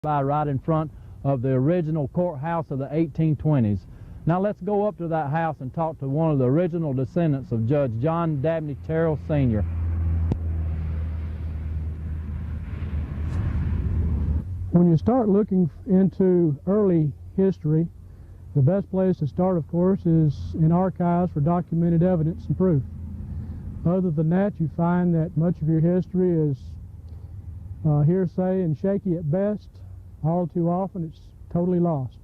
right in front of the original courthouse of the 1820s. Now let's go up to that house and talk to one of the original descendants of Judge John Dabney Terrell Sr. When you start looking into early history, the best place to start, of course, is in archives for documented evidence and proof. Other than that, you find that much of your history is hearsay and shaky at best. All too often, it's totally lost.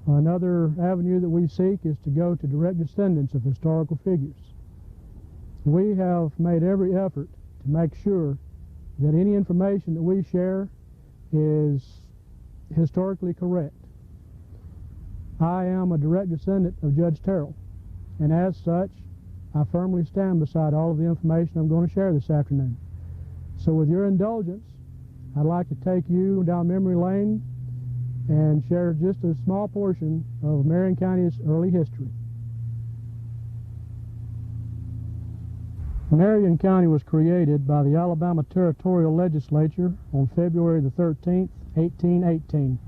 Another avenue that we seek is to go to direct descendants of historical figures. We have made every effort to make sure that any information that we share is historically correct. I am a direct descendant of Judge Terrell, and as such, I firmly stand beside all of the information I'm going to share this afternoon. So with your indulgence, I'd like to take you down memory lane and share just a small portion of Marion County's early history. Marion County was created by the Alabama Territorial Legislature on February the 13th, 1818,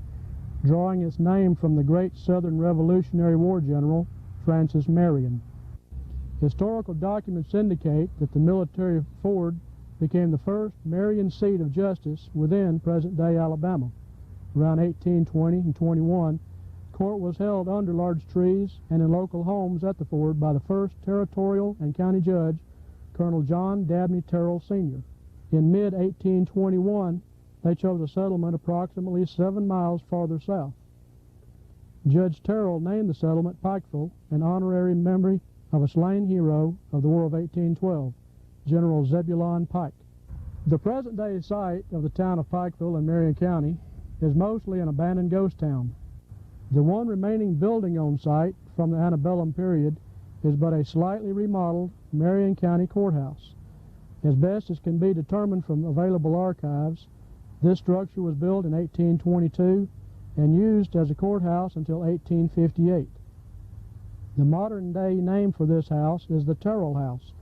drawing its name from the great Southern Revolutionary War general, Francis Marion. Historical documents indicate that the military fort became the first Marion seat of justice within present-day Alabama. Around 1820 and 21, court was held under large trees and in local homes at the fort by the first territorial and county judge, Colonel John Dabney Terrell Sr. In mid-1821, they chose a settlement approximately 7 miles farther south. Judge Terrell named the settlement Pikeville in honorary memory of a slain hero of the War of 1812, General Zebulon Pike. The present-day site of the town of Pikeville in Marion County is mostly an abandoned ghost town. The one remaining building on site from the antebellum period is but a slightly remodeled Marion County courthouse. As best as can be determined from available archives, this structure was built in 1822 and used as a courthouse until 1858. The modern-day name for this house is the Terrell House,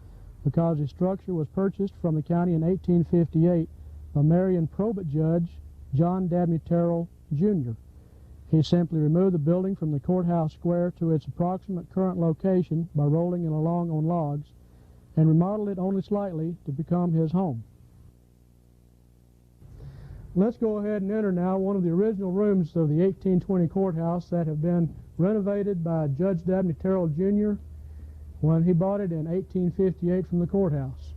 because the structure was purchased from the county in 1858 by Marion probate judge John Dabney Terrell, Jr. He simply removed the building from the courthouse square to its approximate current location by rolling it along on logs and remodeled it only slightly to become his home. Let's go ahead and enter now one of the original rooms of the 1820 courthouse that have been renovated by Judge Dabney Terrell, Jr. when he bought it in 1858 from the courthouse.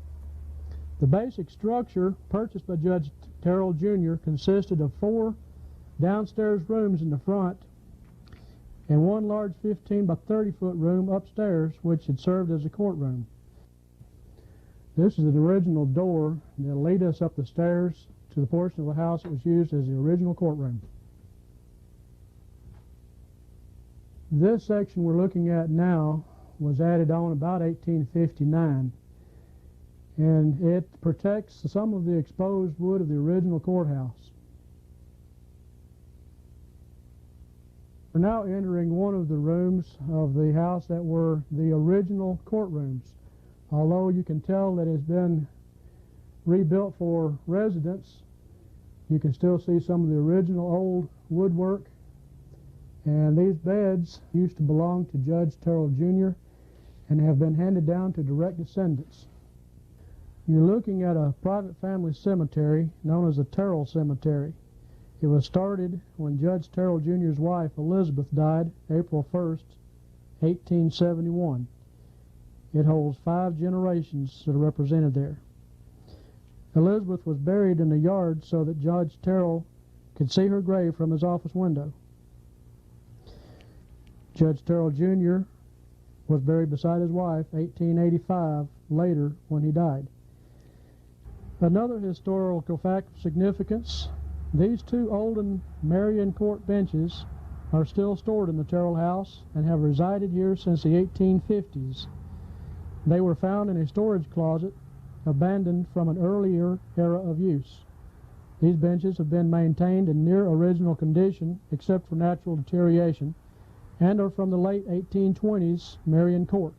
The basic structure purchased by Judge Terrell, Jr. consisted of 4 downstairs rooms in the front and one large 15 by 30 foot room upstairs, which had served as a courtroom. This is the original door that will lead us up the stairs to the portion of the house that was used as the original courtroom. This section we're looking at now was added on about 1859, and it protects some of the exposed wood of the original courthouse. We're now entering one of the rooms of the house that were the original courtrooms. Although you can tell that it's been rebuilt for residence, you can still see some of the original old woodwork. And these beds used to belong to Judge Terrell, Jr. and have been handed down to direct descendants. You're looking at a private family cemetery known as the Terrell Cemetery. It was started when Judge Terrell, Jr.'s wife, Elizabeth, died April 1st, 1871. It holds 5 generations that are represented there. Elizabeth was buried in the yard so that Judge Terrell could see her grave from his office window. Judge Terrell, Jr. was buried beside his wife 1885 later when he died. Another historical fact of significance: these 2 olden Marion Court benches are still stored in the Terrell House and have resided here since the 1850s. They were found in a storage closet abandoned from an earlier era of use. These benches have been maintained in near original condition except for natural deterioration and are from the late 1820s Marion Court.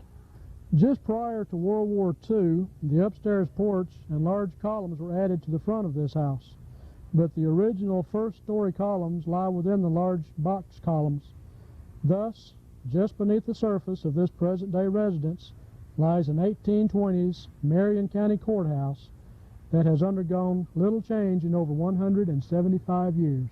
Just prior to World War II, the upstairs porch and large columns were added to the front of this house. but the original first-story columns lie within the large box columns. Thus, just beneath the surface of this present-day residence lies an 1820s Marion County Courthouse that has undergone little change in over 175 years.